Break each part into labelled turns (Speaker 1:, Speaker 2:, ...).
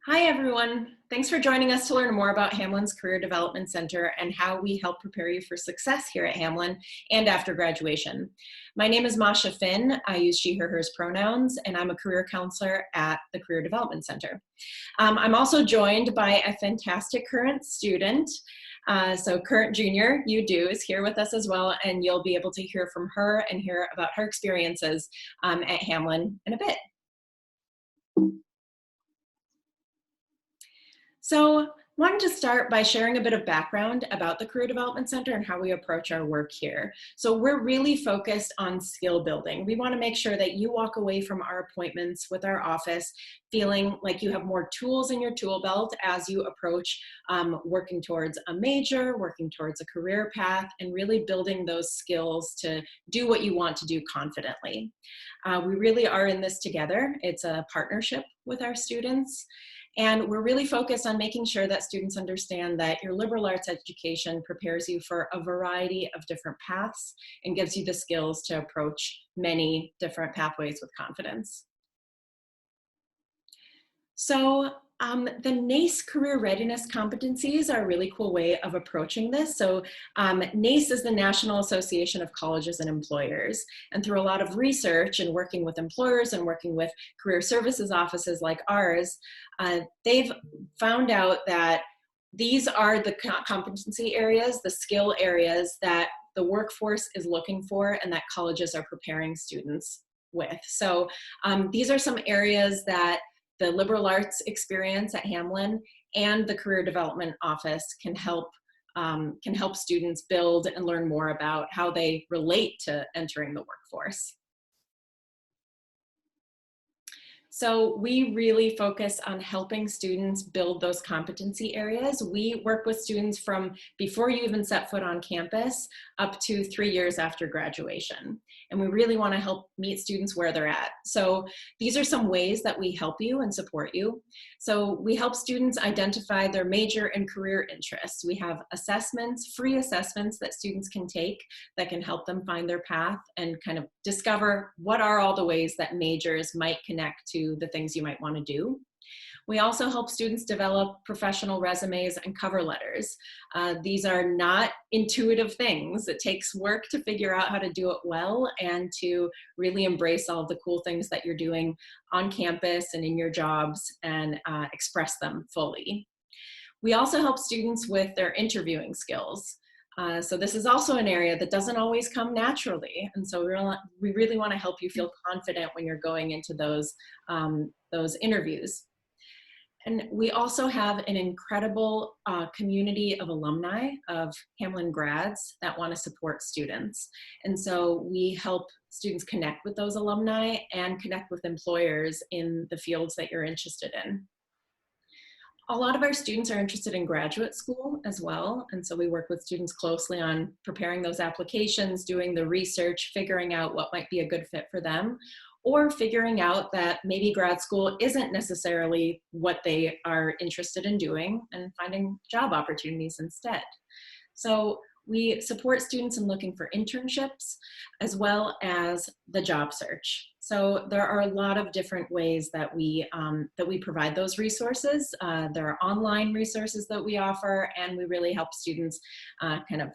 Speaker 1: Hi, everyone. Thanks for joining us to learn more about Hamline's Career Development Center and how we help prepare you for success here at Hamline and after graduation. My name is Masha Finn. I use she, her, hers pronouns, and I'm a career counselor at the Career Development Center. I'm also joined by a fantastic current student. So current junior, You Do, is here with us as well, and you'll be able to hear from her and hear about her experiences at Hamline in a bit. So wanted to start by sharing a bit of background about the Career Development Center and how we approach our work here. So we're really focused on skill building. We want to make sure that you walk away from our appointments with our office feeling like you have more tools in your tool belt as you approach working towards a major, working towards a career path, and really building those skills to do what you want to do confidently. We really are in this together. It's a partnership with our students. And we're really focused on making sure that students understand that your liberal arts education prepares you for a variety of different paths and gives you the skills to approach many different pathways with confidence. So the NACE career readiness competencies are a really cool way of approaching this. So NACE is the National Association of Colleges and Employers. And through a lot of research and working with employers and working with career services offices like ours, they've found out that these are the competency areas, the skill areas that the workforce is looking for and that colleges are preparing students with. So these are some areas that the liberal arts experience at Hamline and the Career Development Office can help students build and learn more about how they relate to entering the workforce. So we really focus on helping students build those competency areas. We work with students from before you even set foot on campus up to 3 years after graduation. And we really want to help meet students where they're at. So these are some ways that we help you and support you. So we help students identify their major and career interests. We have assessments, free assessments that students can take that can help them find their path and kind of discover what are all the ways that majors might connect to the things you might want to do. We also help students develop professional resumes and cover letters. These are not intuitive things. It takes work to figure out how to do it well and to really embrace all of the cool things that you're doing on campus and in your jobs and express them fully. We also help students with their interviewing skills. So this is also an area that doesn't always come naturally. And so we really want to help you feel confident when you're going into those interviews. And we also have an incredible community of alumni of Hamline grads that want to support students. And so we help students connect with those alumni and connect with employers in the fields that you're interested in. A lot of our students are interested in graduate school as well. And so we work with students closely on preparing those applications, doing the research, figuring out what might be a good fit for them, or figuring out that maybe grad school isn't necessarily what they are interested in doing and finding job opportunities instead. So we support students in looking for internships as well as the job search. So there are a lot of different ways that we provide those resources. There are online resources that we offer, and we really help students kind of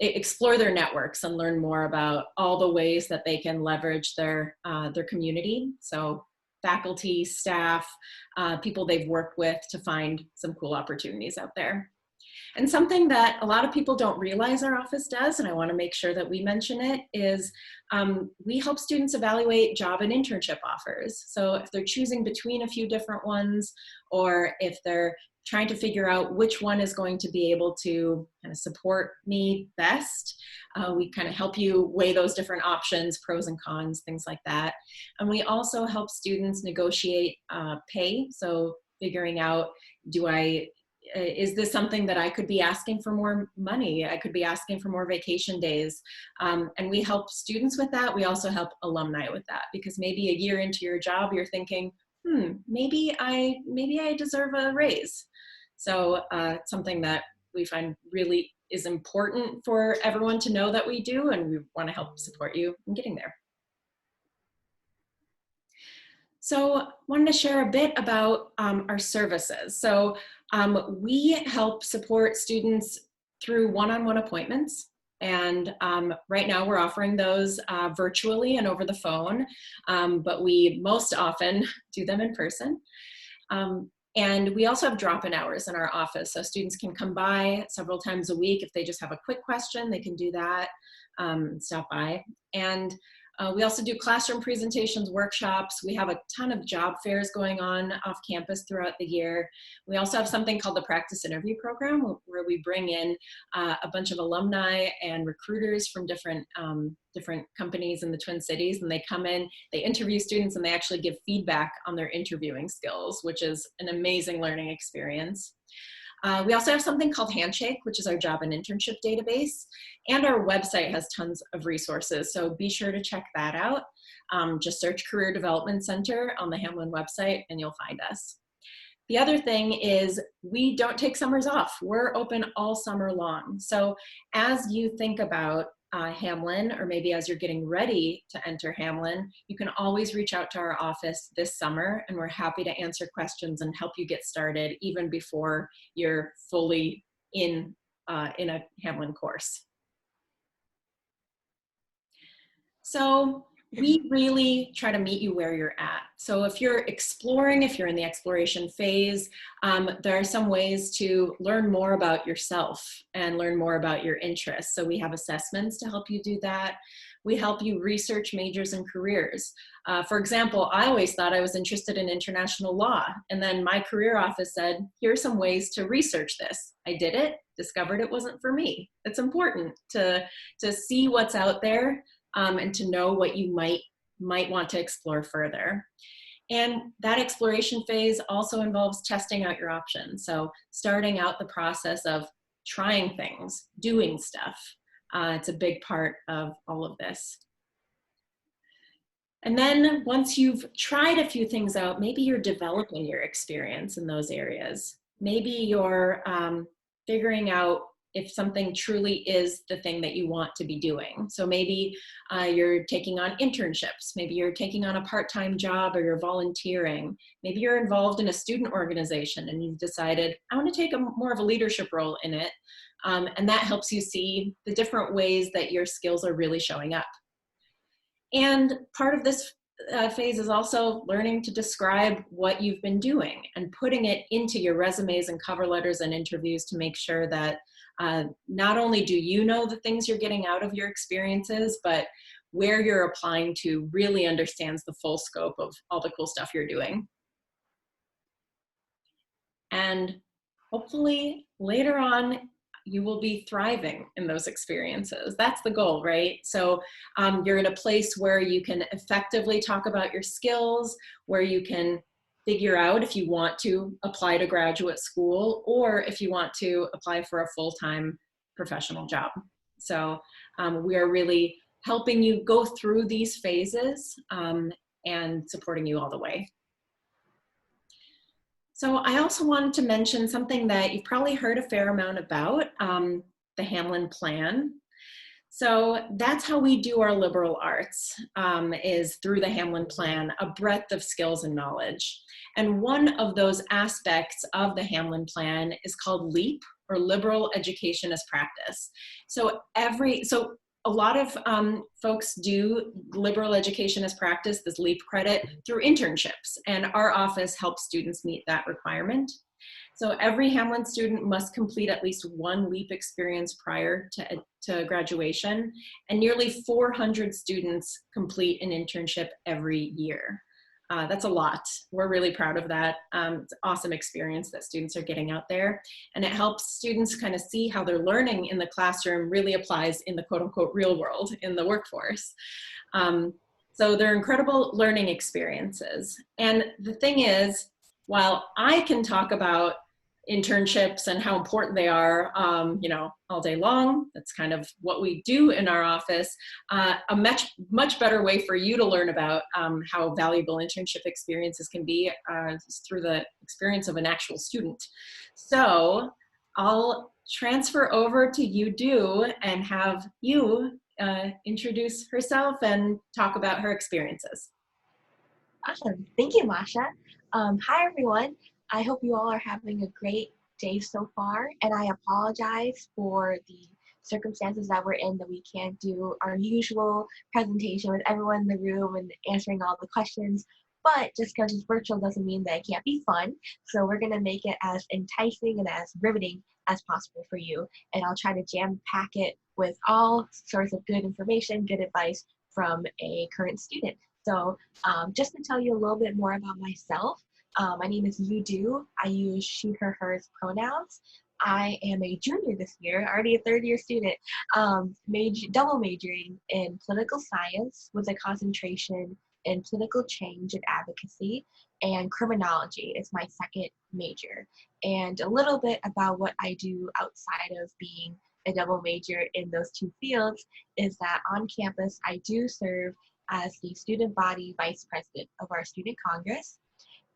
Speaker 1: explore their networks and learn more about all the ways that they can leverage their community. So faculty, staff, people they've worked with to find some cool opportunities out there. And something that a lot of people don't realize our office does, and I want to make sure that we mention it, is we help students evaluate job and internship offers. So if they're choosing between a few different ones, or if they're trying to figure out which one is going to be able to kind of support me best, we kind of help you weigh those different options, pros and cons, things like that. And we also help students negotiate pay. So figuring out, is this something that I could be asking for more money? I could be asking for more vacation days. And we help students with that. We also help alumni with that, because maybe a year into your job, you're thinking, maybe I deserve a raise. So something that we find really is important for everyone to know that we do, and we want to help support you in getting there. So wanted to share a bit about our services. So we help support students through one-on-one appointments. And right now we're offering those virtually and over the phone, but we most often do them in person. And we also have drop-in hours in our office, so students can come by several times a week. If they just have a quick question, they can do that, stop by. And we also do classroom presentations, workshops. We have a ton of job fairs going on off campus throughout the year. We also have something called the Practice Interview Program, where we bring in a bunch of alumni and recruiters from different companies in the Twin Cities, and they come in, they interview students, and they actually give feedback on their interviewing skills, which is an amazing learning experience. We also have something called Handshake, which is our job and internship database, and our website has tons of resources, so be sure to check that out. Just search Career Development Center on the Hamline website and you'll find us. The other thing is we don't take summers off. We're open all summer long. So as you think about Hamline, or maybe as you're getting ready to enter Hamline, you can always reach out to our office this summer, and we're happy to answer questions and help you get started even before you're fully in a Hamline course. So we really try to meet you where you're at. So if you're exploring, if you're in the exploration phase, there are some ways to learn more about yourself and learn more about your interests. So we have assessments to help you do that. We help you research majors and careers. For example, I always thought I was interested in international law, and then my career office said, here are some ways to research this. I did it, discovered it wasn't for me. It's important to see what's out there, and to know what you might want to explore further. And that exploration phase also involves testing out your options. So starting out the process of trying things, doing stuff. It's a big part of all of this. And then once you've tried a few things out, maybe you're developing your experience in those areas. Maybe you're figuring out if something truly is the thing that you want to be doing. So maybe you're taking on internships, maybe you're taking on a part-time job, or you're volunteering. Maybe you're involved in a student organization and you've decided, I want to take more of a leadership role in it. And that helps you see the different ways that your skills are really showing up. And part of this phase is also learning to describe what you've been doing and putting it into your resumes and cover letters and interviews to make sure that not only do you know the things you're getting out of your experiences, but where you're applying to really understands the full scope of all the cool stuff you're doing. And hopefully later on, you will be thriving in those experiences. That's the goal, right? So you're in a place where you can effectively talk about your skills, where you can figure out if you want to apply to graduate school or if you want to apply for a full-time professional job. So we are really helping you go through these phases and supporting you all the way. So I also wanted to mention something that you've probably heard a fair amount about, the Hamline Plan. So that's how we do our liberal arts, is through the Hamline Plan, a breadth of skills and knowledge. And one of those aspects of the Hamline Plan is called LEAP, or Liberal Education as Practice. So a lot of folks do liberal education as practice, this LEAP credit, through internships, and our office helps students meet that requirement. So every Hamline student must complete at least one LEAP experience prior to graduation, and nearly 400 students complete an internship every year. That's a lot. We're really proud of that. It's an awesome experience that students are getting out there, and it helps students kind of see how their learning in the classroom really applies in the quote unquote real world, in the workforce. So they're incredible learning experiences. And the thing is, while I can talk about internships and how important they are, all day long, that's kind of what we do in our office. A much better way for you to learn about how valuable internship experiences can be is through the experience of an actual student. So I'll transfer over to you, Do, and have you introduce herself and talk about her experiences.
Speaker 2: Awesome. Thank you, Masha. Hi, everyone. I hope you all are having a great day so far, and I apologize for the circumstances that we're in that we can't do our usual presentation with everyone in the room and answering all the questions. But just because it's virtual doesn't mean that it can't be fun. So we're going to make it as enticing and as riveting as possible for you. And I'll try to jam pack it with all sorts of good information, good advice from a current student. So just to tell you a little bit more about myself, my name is You Do. I use she, her, hers pronouns. I am a junior this year, already a third year student, double majoring in political science with a concentration in political change and advocacy, and criminology is my second major. And a little bit about what I do outside of being a double major in those two fields is that on campus I do serve as the student body vice president of our student congress.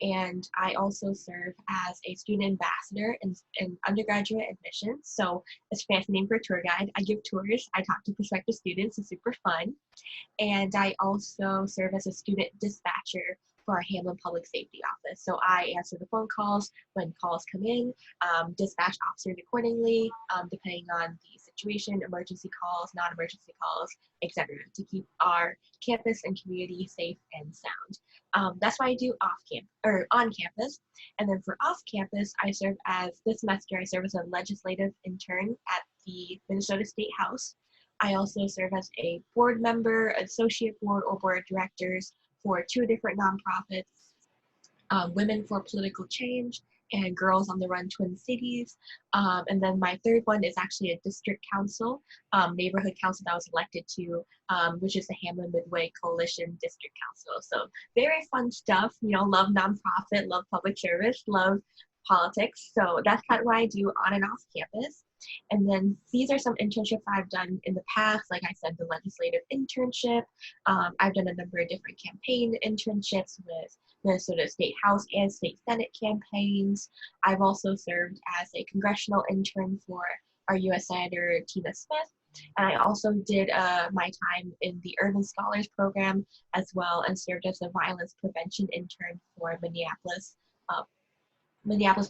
Speaker 2: And I also serve as a student ambassador in undergraduate admissions. So it's a fancy name for a tour guide. I give tours, I talk to prospective students, it's super fun. And I also serve as a student dispatcher for our Hamline Public Safety Office. So I answer the phone calls when calls come in, dispatch officers accordingly, depending on the situation, emergency calls, non-emergency calls, etc., to keep our campus and community safe and sound. That's what I do on campus. And then for off campus, this semester, I serve as a legislative intern at the Minnesota State House. I also serve as a board member, associate board, or board of directors for two different nonprofits, Women for Political Change and Girls on the Run Twin Cities. And then my third one is actually a district council, neighborhood council that I was elected to, which is the Hamline Midway Coalition District Council. So very fun stuff, love nonprofit, love public service, love politics. So that's kind of what I do on and off campus. And then these are some internships I've done in the past. Like I said, the legislative internship. I've done a number of different campaign internships with Minnesota State House and State Senate campaigns. I've also served as a congressional intern for our U.S. Senator Tina Smith. And I also did my time in the Urban Scholars Program as well, and served as a violence prevention intern for Minneapolis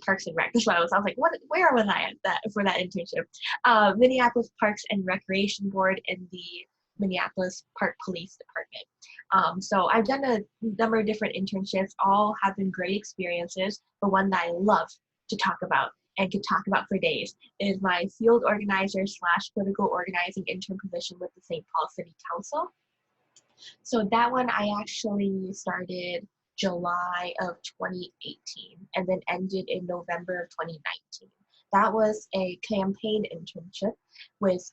Speaker 2: Parks and Rec. That's what I was like, where was I for that internship? Minneapolis Parks and Recreation Board in the Minneapolis Park Police Department. So I've done a number of different internships. All have been great experiences. But one that I love to talk about and could talk about for days is my field organizer / political organizing intern position with the St. Paul City Council. So that one I actually started July of 2018 and then ended in November of 2019. That was a campaign internship with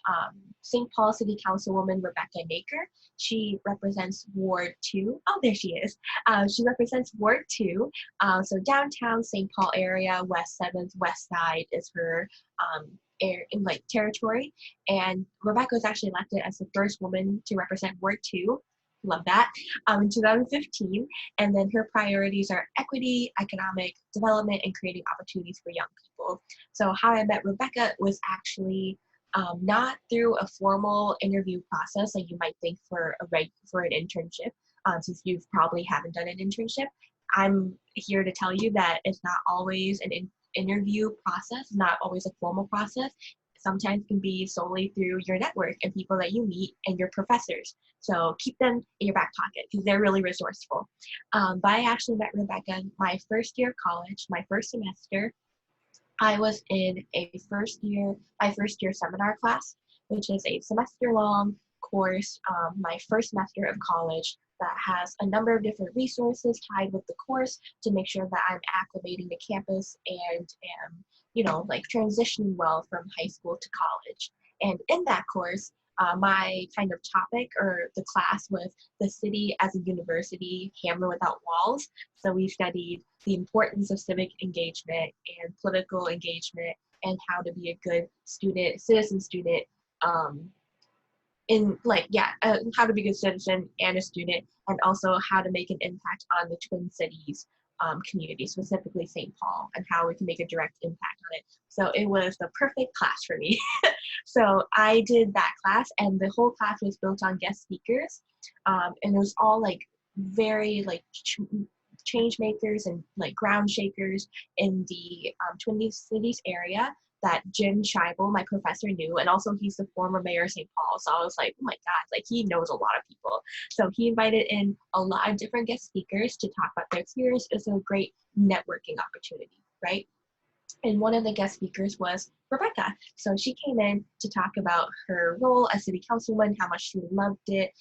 Speaker 2: St. Paul City Councilwoman Rebecca Naker. She represents Ward 2. Oh, there she is. She represents Ward 2. So downtown St. Paul area, West 7th, West Side is her territory. And Rebecca was actually elected as the first woman to represent Ward 2. Love that, in 2015. And then her priorities are equity, economic development, and creating opportunities for young people. So how I met Rebecca was actually not through a formal interview process like you might think for an internship, since you probably haven't done an internship. I'm here to tell you that it's not always an interview process, not always a formal process. Sometimes can be solely through your network and people that you meet and your professors. So keep them in your back pocket because they're really resourceful. But I actually met Rebecca my first year of college, my first semester. I was in my first year seminar class, which is a semester long course, my first semester of college that has a number of different resources tied with the course to make sure that I'm acclimating to campus and am, transitioning well from high school to college. And in that course, my kind of topic or the class was the city as a university, Hamline without walls. So we studied the importance of civic engagement and political engagement and how to be a good citizen student, how to be a good citizen and a student, and also how to make an impact on the Twin Cities community, specifically St. Paul, and how we can make a direct impact on it. So it was the perfect class for me. So I did that class, and the whole class was built on guest speakers, and it was all very like change makers and like ground shakers in the Twin Cities area that Jim Scheibel, my professor, knew. And also he's the former mayor of St. Paul. So I was like, oh my God, like he knows a lot of people. So he invited in a lot of different guest speakers to talk about their experience. It's a great networking opportunity, right? And one of the guest speakers was Rebecca. So she came in to talk about her role as city councilwoman, how much she loved it,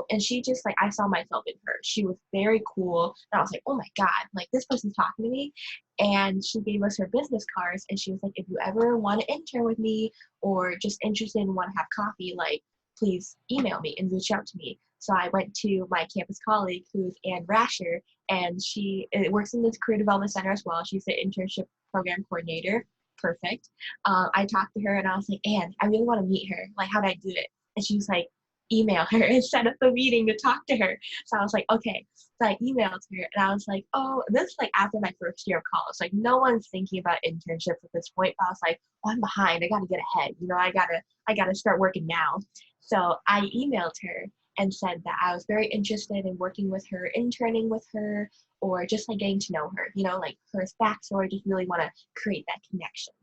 Speaker 2: and she just like, I saw myself in her. She was very cool. And I was like, oh my God, like this person's talking to me. And she gave us her business cards and she was like, if you ever want to intern with me or just interested and want to have coffee, like please email me and reach out to me. So I went to my campus colleague, who's Ann Rasher, and she works in the Career Development Center as well. She's the internship program coordinator. Perfect. I talked to her and I was like, Ann, I really want to meet her. Like, how do I do it? And she was like, email her and set up a meeting to talk to her. So I was like, okay. So I emailed her and I was like, oh, this is like after my first year of college. Like no one's thinking about internships at this point. But I was like, oh, I'm behind. I got to get ahead. You know, I gotta start working now. So I emailed her and said that I was very interested in working with her, interning with her, or just like getting to know her, you know, like her backstory, just really want to create that connection.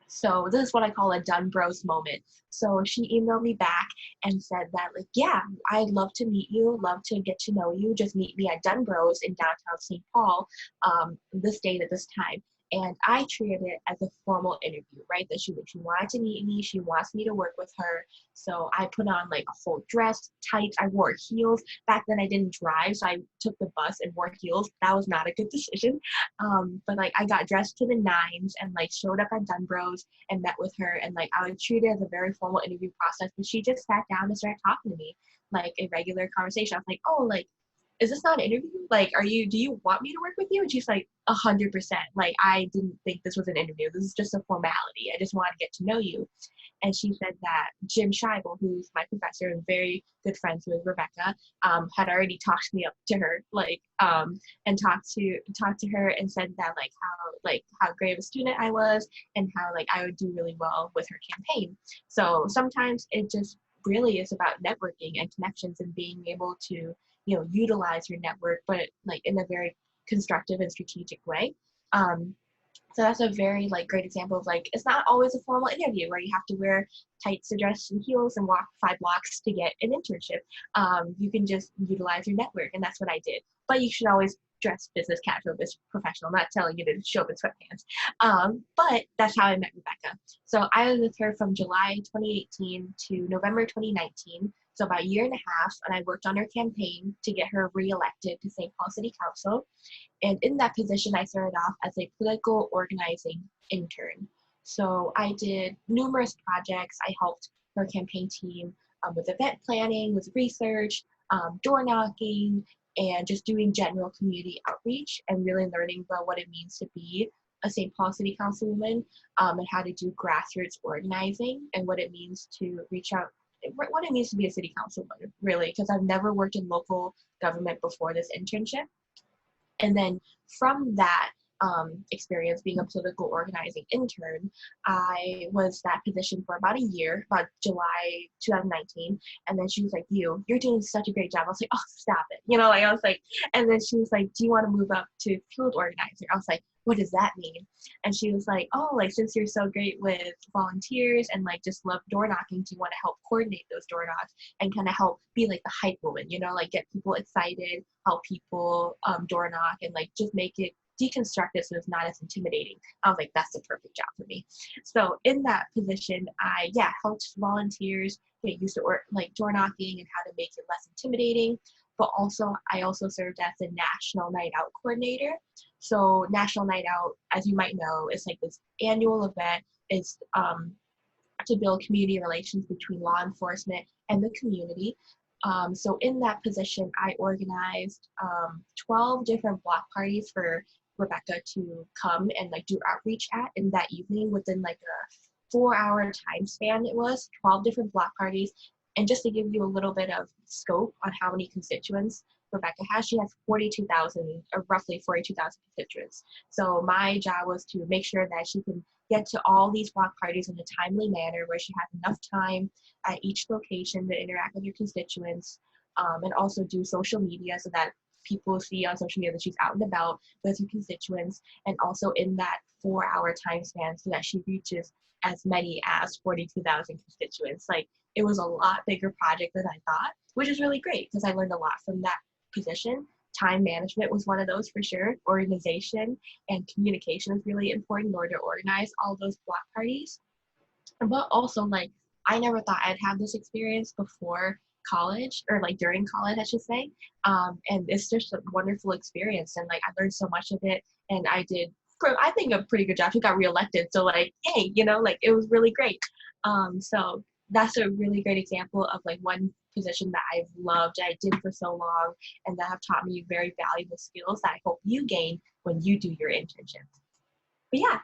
Speaker 2: So this is what I call a done bros moment. So she emailed me back and said that like, yeah, I'd love to meet you, love to get to know you. Just meet me at Dun Bros in downtown St. Paul this date at this time. And I treated it as a formal interview, right? That she wanted to meet me. She wants me to work with her. So I put on like a whole dress, tights. I wore heels. Back then I didn't drive, so I took the bus and wore heels. That was not a good decision. But like I got dressed to the nines and like showed up at Dun Bros and met with her. And like I would treat it as a very formal interview process. But she just sat down and started talking to me like a regular conversation. I was like, oh, like, is this not an interview? Like, do you want me to work with you? And she's like, 100%. Like, I didn't think this was an interview. This is just a formality. I just want to get to know you. And she said that Jim Scheibel, who's my professor and very good friends with Rebecca, had already talked me up to her, like, and talked to her and said that how great of a student I was and how like I would do really well with her campaign. So sometimes it just really is about networking and connections and being able to utilize your network, but like in a very constructive and strategic way. So that's a very like great example of like, it's not always a formal interview where you have to wear tights, a dress, and heels and walk 5 blocks to get an internship. You can just utilize your network, and that's what I did. But you should always dress business casual, business professional. I'm not telling you to show up in sweatpants. But that's how I met Rebecca. So I was with her from July 2018 to November 2019. So about a year and a half, and I worked on her campaign to get her reelected to St. Paul City Council. And in that position, I started off as a political organizing intern. So I did numerous projects. I helped her campaign team with event planning, with research, door knocking, and just doing general community outreach and really learning about what it means to be a St. Paul City Councilwoman, and how to do grassroots organizing and what it means to reach out, what it means to be a city councilwoman, really, because I've never worked in local government before this internship. And then from that experience being a political organizing intern, I was that position for about a year, about July 2019. And then she was like, you're doing such a great job. I was like, oh, stop it. Like I was like, and then she was like, do you want to move up to field organizer? I was like, what does that mean? And she was like, oh, like since you're so great with volunteers and like just love door knocking, do you want to help coordinate those door knocks and kind of help be like the hype woman, like get people excited, help people door knock and like just make it deconstruct it so it's not as intimidating. I was like, that's the perfect job for me. So in that position, I helped volunteers get used to like door knocking and how to make it less intimidating. But also, I also served as the National Night Out coordinator. So National Night Out, as you might know, is like this annual event. It's to build community relations between law enforcement and the community. So in that position, I organized 12 different block parties for Rebecca to come and like do outreach at in that evening within like a 4-hour time span. It was 12 different block parties. And just to give you a little bit of scope on how many constituents Rebecca has, she has 42,000, or roughly 42,000 constituents. So my job was to make sure that she can get to all these block parties in a timely manner where she has enough time at each location to interact with your constituents, and also do social media so that people see on social media that she's out and about with her constituents, and also in that 4-hour time span so that she reaches as many as 42,000 constituents. Like, it was a lot bigger project than I thought, which is really great because I learned a lot from that position. Time management was one of those for sure. Organization and communication is really important in order to organize all those block parties. But also, like, I never thought I'd have this experience before college, or like during college, I should say. And it's just a wonderful experience. And like, I learned so much of it. And I did, I think, a pretty good job. She got reelected. So, like, hey, like, it was really great. So that's a really great example of like one position that I've loved, I did for so long, and that have taught me very valuable skills that I hope you gain when you do your internship. But yeah.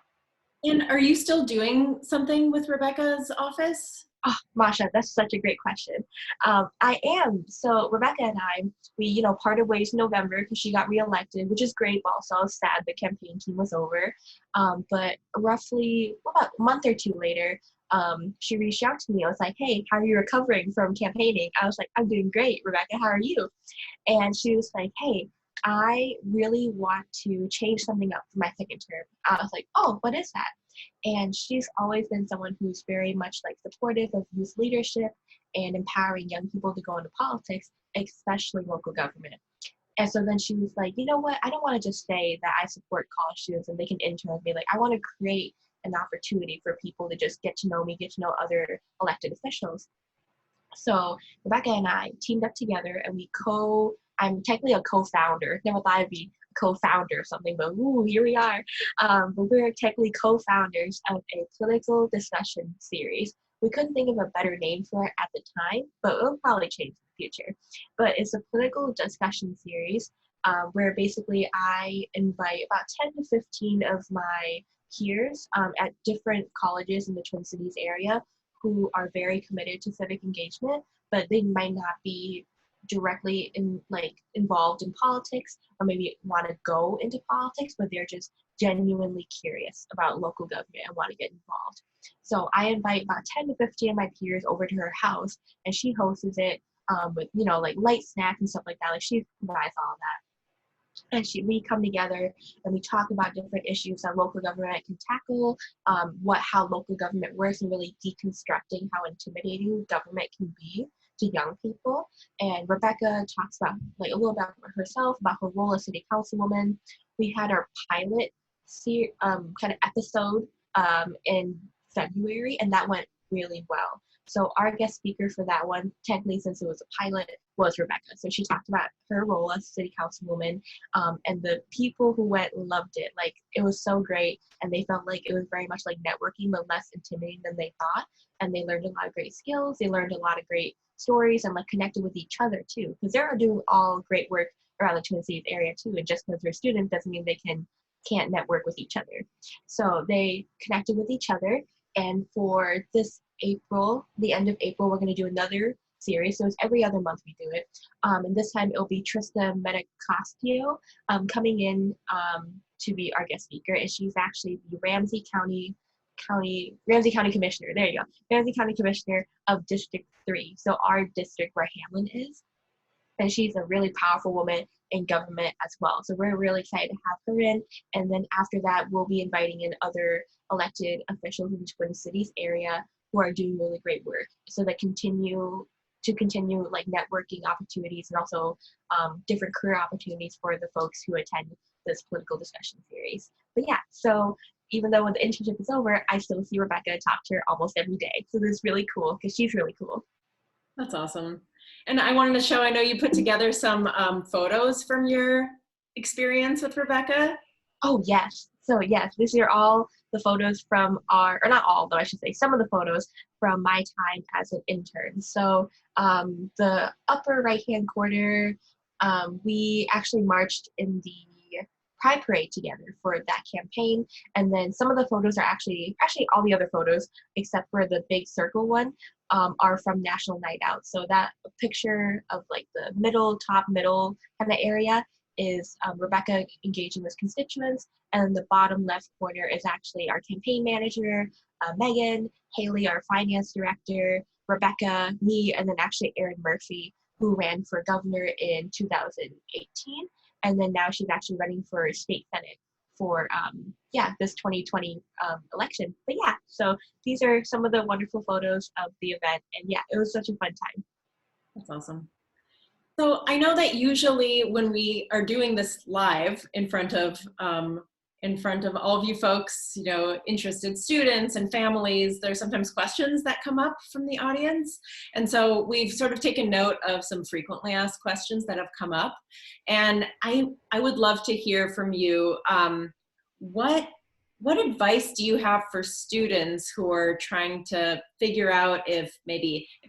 Speaker 1: And are you still doing something with Rebecca's office?
Speaker 2: Oh, Masha, that's such a great question. I am. So Rebecca and I, we, parted ways in November because she got reelected, which is great, but also sad the campaign team was over. But roughly about a month or two later, she reached out to me. I was like, hey, how are you recovering from campaigning? I was like, I'm doing great. Rebecca, how are you? And she was like, hey, I really want to change something up for my second term. I was like, oh, what is that? And she's always been someone who's very much like supportive of youth leadership and empowering young people to go into politics, especially local government. And so then she was like, you know what? I don't want to just say that I support college students and they can intern with me. Like, I want to create an opportunity for people to just get to know me, get to know other elected officials. So Rebecca and I teamed up together, and I'm technically a co-founder. Never thought I'd be a co-founder of something, but here we are. But we're technically co-founders of a political discussion series. We couldn't think of a better name for it at the time, but it'll probably change in the future. But it's a political discussion series where basically I invite about 10 to 15 of my peers at different colleges in the Twin Cities area who are very committed to civic engagement, but they might not be directly involved in politics, or maybe want to go into politics, but they're just genuinely curious about local government and want to get involved. So I invite about 10 to 15 of my peers over to her house, and she hosts it with like light snacks and stuff like that. Like, she provides all that. And we come together and we talk about different issues that local government can tackle, how local government works, and really deconstructing how intimidating government can be to young people. And Rebecca talks about like a little about herself, about her role as city councilwoman. We had our pilot kind of episode in February, and that went really well. So our guest speaker for that one, technically since it was a pilot, was Rebecca. So she talked about her role as city councilwoman, and the people who went loved it. Like, it was so great, and they felt like it was very much like networking, but less intimidating than they thought. And they learned a lot of great skills. They learned a lot of great stories, and like connected with each other too, because they're doing all great work around the Twin Cities area too. And just because they're students doesn't mean they can't network with each other. So they connected with each other. And for this April, the end of April, we're going to do another series. So it's every other month we do it. And this time it'll be Trista Metacostio coming in to be our guest speaker. And she's actually the Ramsey County Commissioner. There you go. Ramsey County Commissioner of District 3. So our district where Hamline is. And she's a really powerful woman in government as well. So we're really excited to have her in. And then after that, we'll be inviting in other elected officials in the Twin Cities area who are doing really great work. So that continue like networking opportunities, and also different career opportunities for the folks who attend this political discussion series. But yeah, so even though when the internship is over, I still see Rebecca and talk to her almost every day. So this is really cool because she's really cool.
Speaker 1: That's awesome. And I wanted to show, I know you put together some photos from your experience with Rebecca.
Speaker 2: Oh, yes. So yes, these are all the photos from or not all, though I should say, some of the photos from my time as an intern. So the upper right-hand corner, we actually marched in the Pride Parade together for that campaign. And then some of the photos are actually all the other photos, except for the big circle one, are from National Night Out. So that picture of like the top middle kind of area is Rebecca engaging with constituents, and the bottom left corner is actually our campaign manager, Megan, Haley, our finance director, Rebecca, me, and then actually Erin Murphy, who ran for governor in 2018, and then now she's actually running for state senate for this 2020 election. But yeah, so these are some of the wonderful photos of the event, and yeah, it was such a fun time.
Speaker 1: That's awesome. So I know that usually when we are doing this live in front of all of you folks, you know, interested students and families, there's sometimes questions that come up from the audience. And so we've sort of taken note of some frequently asked questions that have come up. And I would love to hear from you. What advice do you have for students who are trying to figure out if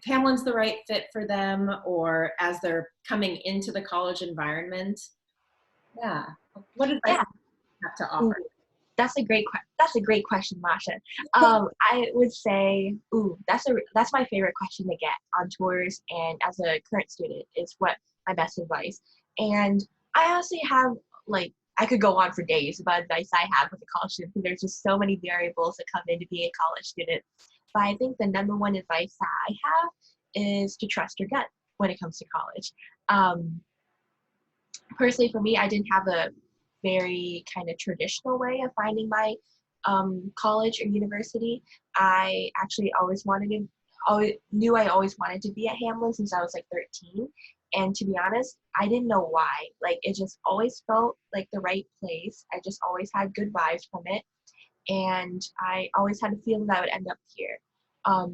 Speaker 1: Hamline's the right fit for them, or as they're coming into the college environment? Yeah, what advice do
Speaker 2: Yeah.
Speaker 1: you have to
Speaker 2: Ooh,
Speaker 1: offer?
Speaker 2: that's a great question, Masha. I would say, that's my favorite question to get on tours and as a current student is what my best advice. And I honestly have like I could go on for days about advice I have with a college student because there's just so many variables that come into being a college student. But I think the number one advice that I have is to trust your gut when it comes to college. Um, Personally, for me, I didn't have a very kind of traditional way of finding my college or university. I actually always knew I always wanted to be at Hamline since I was like 13. And to be honest, I didn't know why. Like, it just always felt like the right place. I just always had good vibes from it. And I always had a feeling that I would end up here.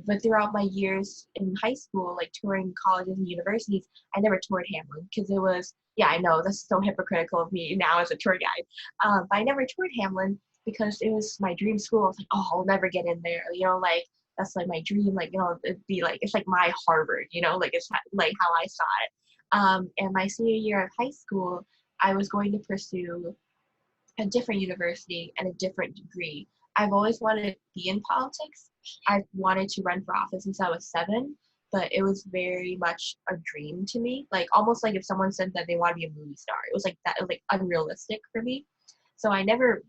Speaker 2: But throughout my years in high school, like touring colleges and universities, I never toured Hamline because it was, yeah, I know that's so hypocritical of me now as a tour guide. But I never toured Hamline because it was my dream school. I was like, oh, I'll never get in there. You know, like that's like my dream. Like, you know, it'd be like, it's like my Harvard, you know, like it's like how I saw it. And my senior year of high school, I was going to pursue a different university and a different degree. I've always wanted to be in politics. I've wanted to run for office since I was 7, but it was very much a dream to me. Like almost like if someone said that they want to be a movie star. It was like that, it was like unrealistic for me. So I never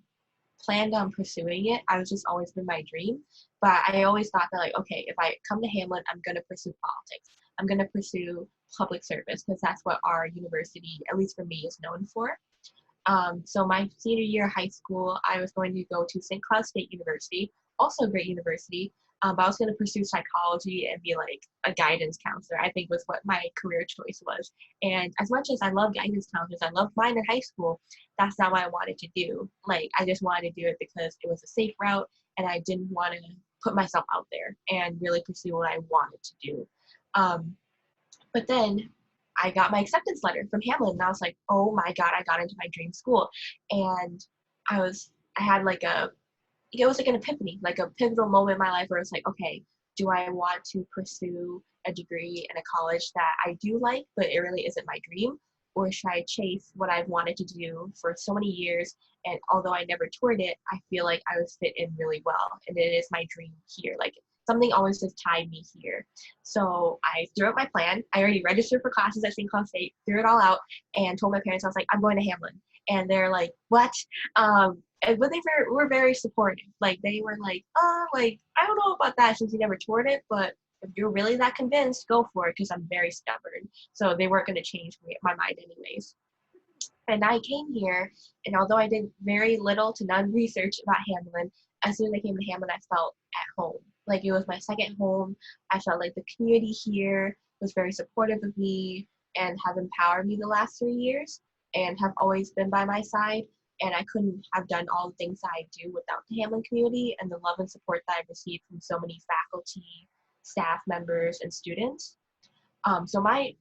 Speaker 2: planned on pursuing it. I was just always been my dream. But I always thought that like, okay, if I come to Hamline, I'm gonna pursue politics. I'm gonna pursue public service because that's what our university, at least for me, is known for. So my senior year of high school, I was going to go to St. Cloud State University, also a great university, but I was going to pursue psychology and be like a guidance counselor, I think was what my career choice was. And as much as I love guidance counselors, I loved mine in high school, that's not what I wanted to do. Like, I just wanted to do it because it was a safe route and I didn't want to put myself out there and really pursue what I wanted to do. Um, but then I got my acceptance letter from Hamline, and I was like, oh my God, I got into my dream school. And I had like it was like an epiphany, like a pivotal moment in my life where it's like, okay, do I want to pursue a degree in a college that I do like, but it really isn't my dream? Or should I chase what I've wanted to do for so many years? And although I never toured it, I feel like I would fit in really well. And it is my dream here. Like, something always just tied me here. So I threw out my plan. I already registered for classes at St. Cloud State, threw it all out, and told my parents, I was like, I'm going to Hamline. And they're like, what? But they were very supportive. Like, they were like, oh, like, I don't know about that since you never toured it, but if you're really that convinced, go for it, because I'm very stubborn. So they weren't going to change my mind anyways. And I came here, and although I did very little to none research about Hamline, as soon as I came to Hamline, I felt at home. Like, it was my second home. I felt like the community here was very supportive of me and have empowered me the last 3 years and have always been by my side. And I couldn't have done all the things that I do without the Hamline community and the love and support that I've received from so many faculty, staff members, and students. So my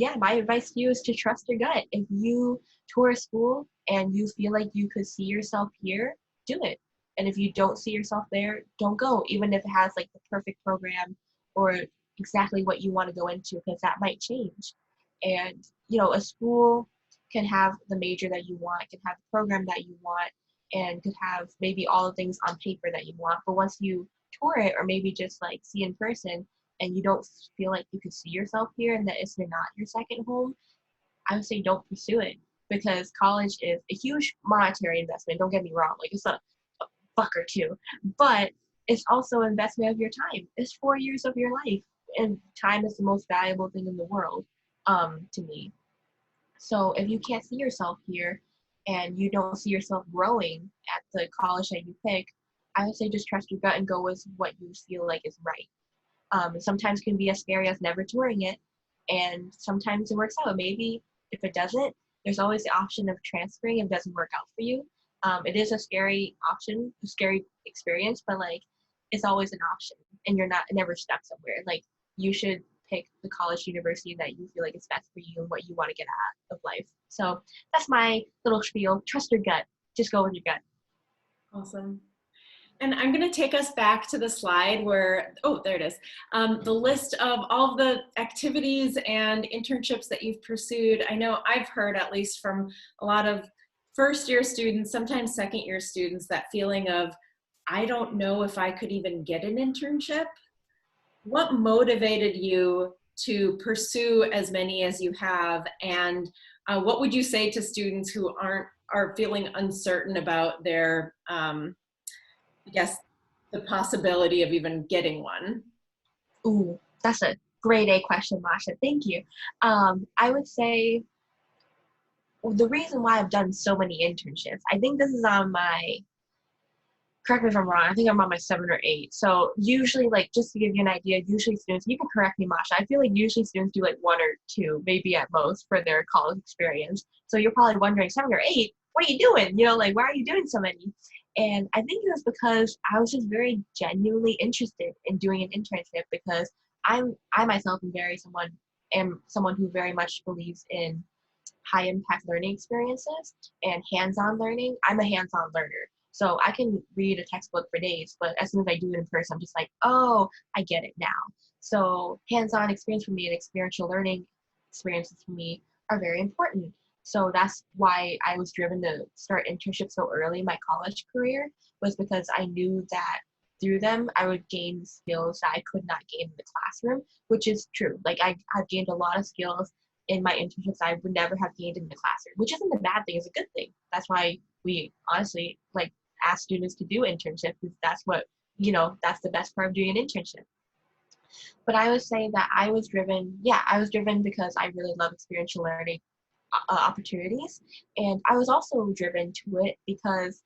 Speaker 2: advice to you is to trust your gut. If you tour a school and you feel like you could see yourself here, do it. And if you don't see yourself there, don't go, even if it has like the perfect program or exactly what you want to go into, because that might change. And, you know, a school can have the major that you want, can have the program that you want, and could have maybe all the things on paper that you want. But once you tour it or maybe just like see in person, and you don't feel like you could see yourself here and that it's not your second home, I would say don't pursue it, because college is a huge monetary investment. Don't get me wrong, like it's a buck or two, but it's also an investment of your time. It's 4 years of your life, and time is the most valuable thing in the world. to me. So if you can't see yourself here and you don't see yourself growing at the college that you pick, I would say just trust your gut and go with what you feel like is right. Sometimes can be as scary as never touring it, and sometimes it works out. Maybe if it doesn't, there's always the option of transferring if it doesn't work out for you. It is a scary option, a scary experience, but like it's always an option, and you're not never stuck somewhere. Like you should pick the college university that you feel like is best for you and what you want to get out of life. So that's my little spiel. Trust your gut. Just go with your gut.
Speaker 1: Awesome. And I'm going to take us back to the slide where, oh, there it is, the list of all of the activities and internships that you've pursued. I know I've heard, at least from a lot of first-year students, sometimes second-year students, that feeling of, I don't know if I could even get an internship. What motivated you to pursue as many as you have? And what would you say to students who are feeling uncertain about their, I guess, the possibility of even getting one?
Speaker 2: Ooh, that's a grade A question, Masha. Thank you. I would say the reason why I've done so many internships, I think this is on my, correct me if I'm wrong, I think I'm on my 7 or 8. So usually, like, just to give you an idea, usually students, you can correct me, Masha, I feel like usually students do like 1 or 2, maybe at most, for their college experience. So you're probably wondering, 7 or 8, what are you doing? You know, like, why are you doing so many? And I think it was because I was just very genuinely interested in doing an internship, because I myself am someone who very much believes in high impact learning experiences and hands-on learning. I'm a hands-on learner. So I can read a textbook for days, but as soon as I do it in person, I'm just like, oh, I get it now. So hands-on experience for me and experiential learning experiences for me are very important. So that's why I was driven to start internships so early in my college career, was because I knew that through them, I would gain skills that I could not gain in the classroom, which is true. Like I've gained a lot of skills in my internships I would never have gained in the classroom, which isn't a bad thing, it's a good thing. That's why we honestly like ask students to do internships, because that's what, that's the best part of doing an internship. But I would say that I was driven because I really love experiential learning opportunities. And I was also driven to it because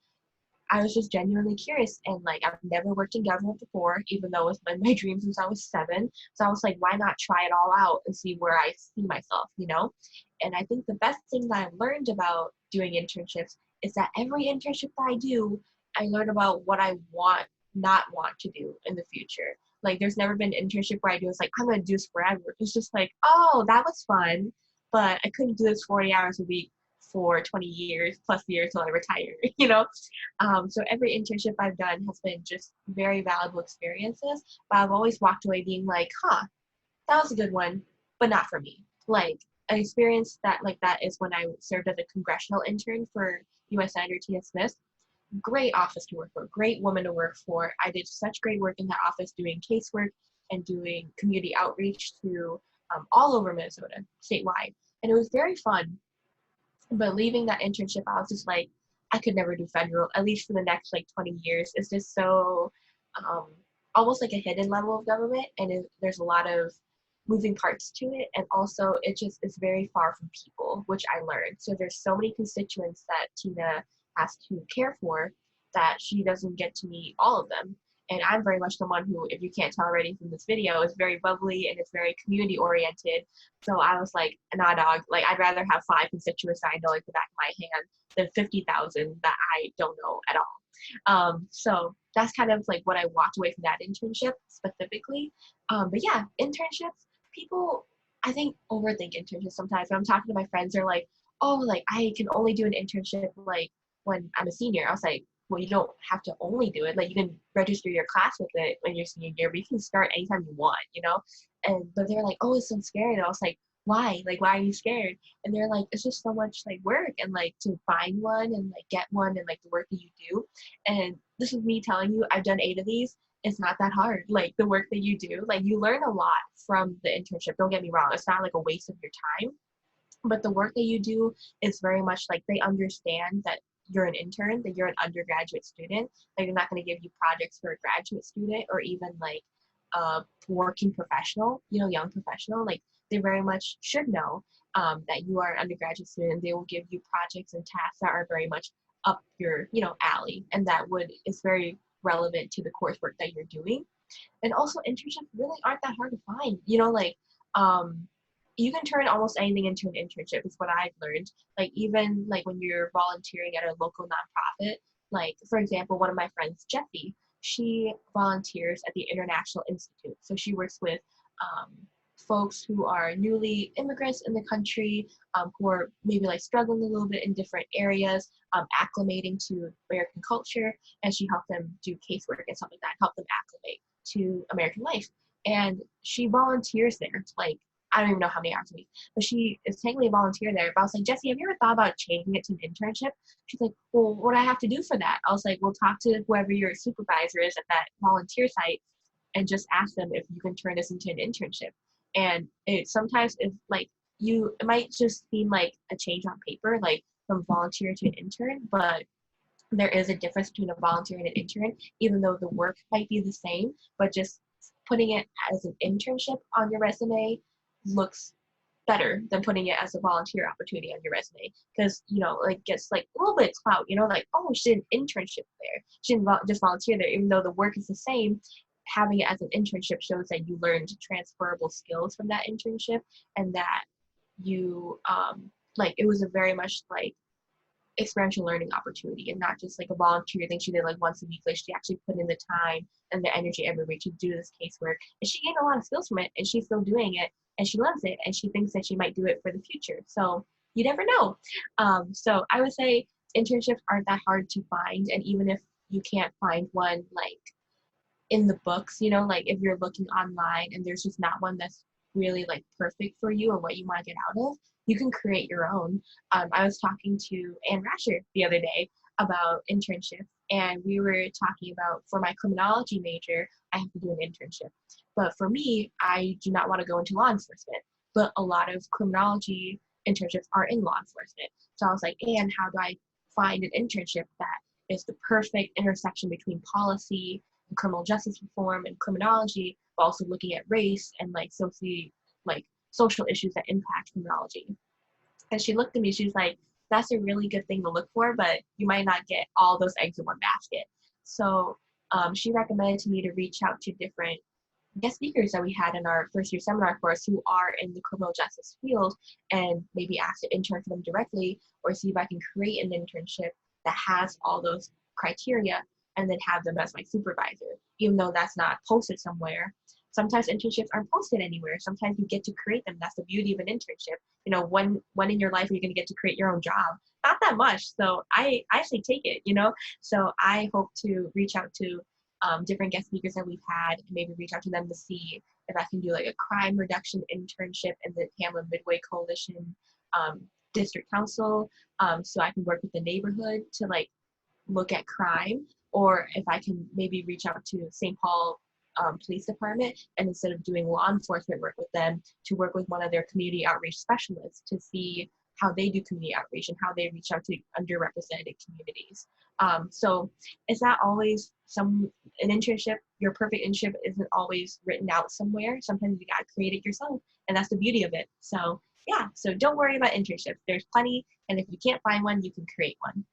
Speaker 2: I was just genuinely curious, and like I've never worked in government before, even though it's been my dream since I was 7. So I was like, why not try it all out and see where I see myself? And I think the best thing that I learned about doing internships is that every internship that I do, I learn about what I not want to do in the future. Like there's never been an internship where I do it's like, I'm gonna do this forever. It's just like, oh, that was fun, but I couldn't do this 40 hours a week for 20 years plus years till I retire, So every internship I've done has been just very valuable experiences, but I've always walked away being like, that was a good one, but not for me. Like an experience that is when I served as a congressional intern for U.S. Senator Tina Smith. Great office to work for, great woman to work for. I did such great work in that office doing casework and doing community outreach to all over Minnesota, statewide. And it was very fun. But leaving that internship, I was just like, I could never do federal, at least for the next like 20 years. It's just so almost like a hidden level of government, and there's a lot of moving parts to it, and also it just is very far from people, which I learned. So there's so many constituents that Tina has to care for that she doesn't get to meet all of them. And I'm very much someone who, if you can't tell already from this video, is very bubbly and is very community oriented. So I was like, nah, dog, like I'd rather have 5 constituents that I know like the back of my hand than 50,000 that I don't know at all. So that's kind of like what I walked away from that internship specifically. But yeah, internships, people, I think, overthink internships sometimes. When I'm talking to my friends, they're like, oh, like I can only do an internship like when I'm a senior. I was like, well, you don't have to only do it. Like you can register your class with it when you're senior year, but you can start anytime you want. But they're like, oh, it's so scary. And I was like, why? Like, why are you scared? And they're like, it's just so much like work and like to find one and like get one and like the work that you do. And this is me telling you, I've done 8 of these. It's not that hard. Like the work that you do, like you learn a lot from the internship. Don't get me wrong. It's not like a waste of your time, but the work that you do is very much like they understand that you're an intern, that you're an undergraduate student. Like they're not going to give you projects for a graduate student or even like a working professional, young professional. Like they very much should know that you are an undergraduate student. They will give you projects and tasks that are very much up your, alley, and is very relevant to the coursework that you're doing. And also internships really aren't that hard to find. You can turn almost anything into an internship is what I've learned. Like even like when you're volunteering at a local nonprofit, like for example, one of my friends, Jessie, she volunteers at the International Institute. So she works with folks who are newly immigrants in the country, who are maybe like struggling a little bit in different areas, acclimating to American culture, and she helped them do casework and stuff like that, help them acclimate to American life. And she volunteers there, like I don't even know how many hours a week, but she is technically a volunteer there. But I was like, Jessie, have you ever thought about changing it to an internship? She's like, well, what do I have to do for that? I was like, well, talk to whoever your supervisor is at that volunteer site and just ask them if you can turn this into an internship. And it sometimes is like it might just seem like a change on paper, like from volunteer to an intern, but there is a difference between a volunteer and an intern, even though the work might be the same, but just putting it as an internship on your resume looks better than putting it as a volunteer opportunity on your resume, because like gets like a little bit of clout, like, oh, she did an internship there, she didn't just volunteer there, even though the work is the same. Having it as an internship shows that you learned transferable skills from that internship, and that you like it was a very much like experiential learning opportunity, and not just like a volunteer thing she did like once a week. Like she actually put in the time and the energy every week to do this casework, and she gained a lot of skills from it, and she's still doing it, and she loves it, and she thinks that she might do it for the future. So you never know. So I would say internships aren't that hard to find, and even if you can't find one like in the books, like if you're looking online and there's just not one that's really like perfect for you or what you want to get out of, you can create your own. I was talking to Ann Rasher the other day about internships, and we were talking about, for my criminology major, I have to do an internship. But for me, I do not want to go into law enforcement, but a lot of criminology internships are in law enforcement. So I was like, Ann, how do I find an internship that is the perfect intersection between policy, criminal justice reform, and criminology, but also looking at race and like social issues that impact criminology? And she looked at me, she was like, that's a really good thing to look for, but you might not get all those eggs in one basket. So she recommended to me to reach out to different guest speakers that we had in our first year seminar course who are in the criminal justice field, and maybe ask to intern for them directly, or see if I can create an internship that has all those criteria, and then have them as my supervisor, even though that's not posted somewhere. Sometimes internships aren't posted anywhere. Sometimes you get to create them. That's the beauty of an internship. When in your life are you going to get to create your own job? Not that much. So I actually take it, So I hope to reach out to different guest speakers that we've had, and maybe reach out to them to see if I can do like a crime reduction internship in the Hamline Midway Coalition District Council, so I can work with the neighborhood to like look at crime, or if I can maybe reach out to St. Paul Police Department, and instead of doing law enforcement work with them, to work with one of their community outreach specialists to see how they do community outreach and how they reach out to underrepresented communities. So it's not always an internship, your perfect internship isn't always written out somewhere. Sometimes you gotta create it yourself, and that's the beauty of it. So yeah, so don't worry about internships. There's plenty, and if you can't find one, you can create one.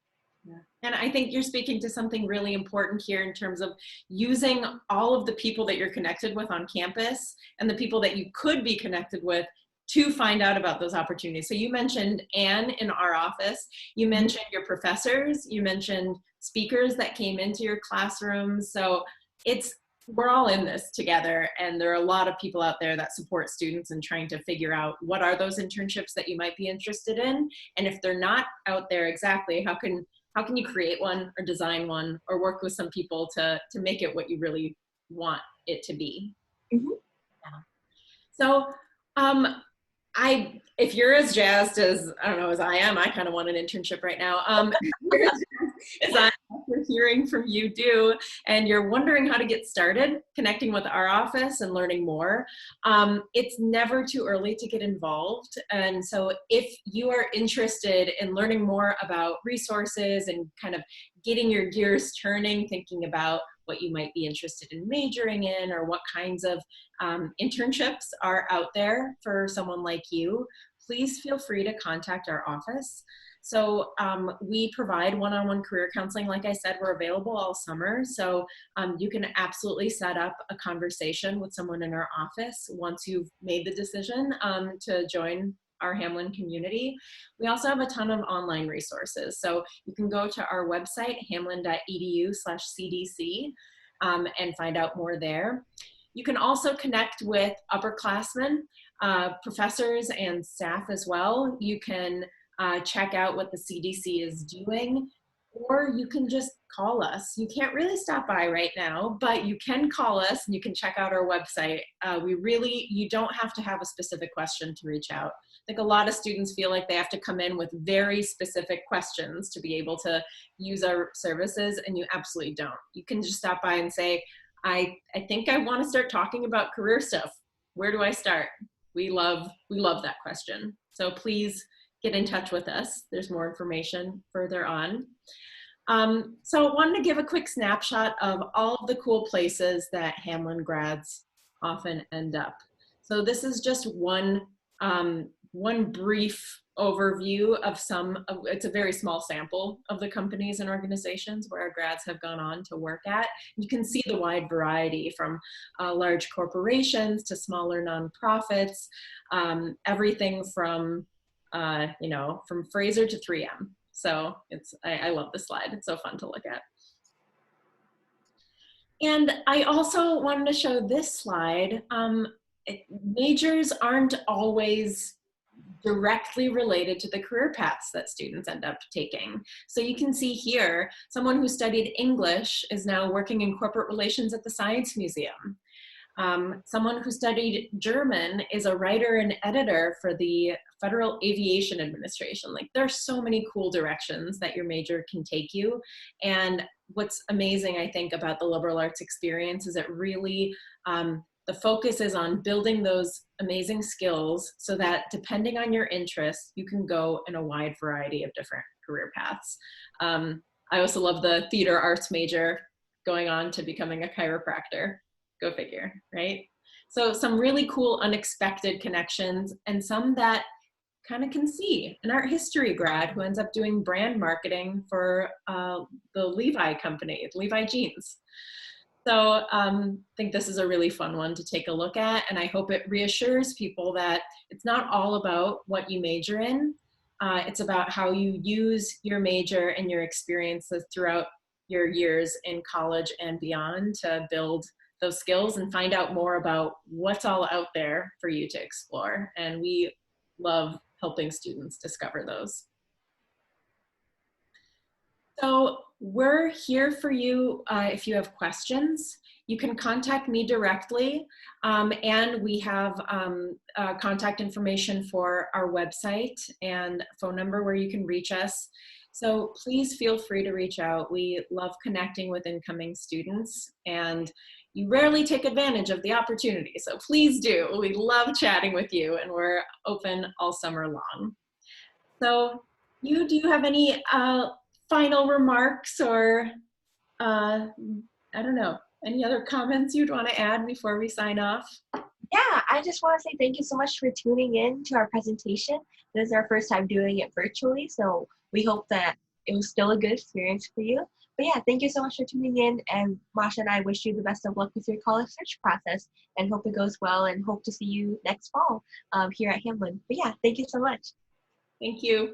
Speaker 1: Yeah. And I think you're speaking to something really important here in terms of using all of the people that you're connected with on campus and the people that you could be connected with to find out about those opportunities. So you mentioned Anne in our office, you mentioned your professors, you mentioned speakers that came into your classrooms. So we're all in this together, and there are a lot of people out there that support students and trying to figure out what are those internships that you might be interested in. And if they're not out there exactly, how can you create one or design one or work with some people to make it what you really want it to be?
Speaker 2: Mm-hmm.
Speaker 1: Yeah. So if you're as jazzed as, I don't know, as I am, I kind of want an internship right now. As I'm after hearing from you, Do, and you're wondering how to get started connecting with our office and learning more, it's never too early to get involved. And so if you are interested in learning more about resources and kind of getting your gears turning, thinking about what you might be interested in majoring in or what kinds of internships are out there for someone like you, please feel free to contact our office. So we provide one-on-one career counseling. Like I said, we're available all summer. So you can absolutely set up a conversation with someone in our office once you've made the decision to join our Hamline community. We also have a ton of online resources. So you can go to our website, hamline.edu/CDC, and find out more there. You can also connect with upperclassmen, professors and staff as well. You can check out what the CDC is doing, or you can just call us. You can't really stop by right now, but you can call us and you can check out our website. You don't have to have a specific question to reach out. I think a lot of students feel like they have to come in with very specific questions to be able to use our services, and you absolutely don't. You can just stop by and say, I think I want to start talking about career stuff. Where do I start? We love that question. So please get in touch with us. There's more information further on. So I wanted to give a quick snapshot of all of the cool places that Hamline grads often end up. So this is just one brief overview of it's a very small sample of the companies and organizations where our grads have gone on to work at. You can see the wide variety from large corporations to smaller nonprofits, everything from from Fraser to 3M. So I love this slide. It's so fun to look at. And I also wanted to show this slide. Majors aren't always directly related to the career paths that students end up taking. So you can see here, someone who studied English is now working in corporate relations at the Science Museum. Someone who studied German is a writer and editor for the Federal Aviation Administration. Like, there are so many cool directions that your major can take you. And what's amazing, I think, about the liberal arts experience is it really, the focus is on building those amazing skills so that depending on your interests, you can go in a wide variety of different career paths. I also love the theater arts major going on to becoming a chiropractor. Go figure, right? So some really cool unexpected connections, and some that kind of can see. An art history grad who ends up doing brand marketing for the Levi company, Levi Jeans. So I think this is a really fun one to take a look at, and I hope it reassures people that it's not all about what you major in. It's about how you use your major and your experiences throughout your years in college and beyond to build those skills and find out more about what's all out there for you to explore. And we love helping students discover those. So we're here for you if you have questions. You can contact me directly, and we have contact information for our website and phone number where you can reach us. So please feel free to reach out. We love connecting with incoming students, and you rarely take advantage of the opportunity, so please do. We love chatting with you, and we're open all summer long. So do you have any final remarks or, I don't know, any other comments you'd want to add before we sign off?
Speaker 2: Yeah, I just want to say thank you so much for tuning in to our presentation. This is our first time doing it virtually, so we hope that it was still a good experience for you. But yeah, thank you so much for tuning in, and Masha and I wish you the best of luck with your college search process and hope it goes well, and hope to see you next fall here at Hamline. But yeah, thank you so much.
Speaker 1: Thank you.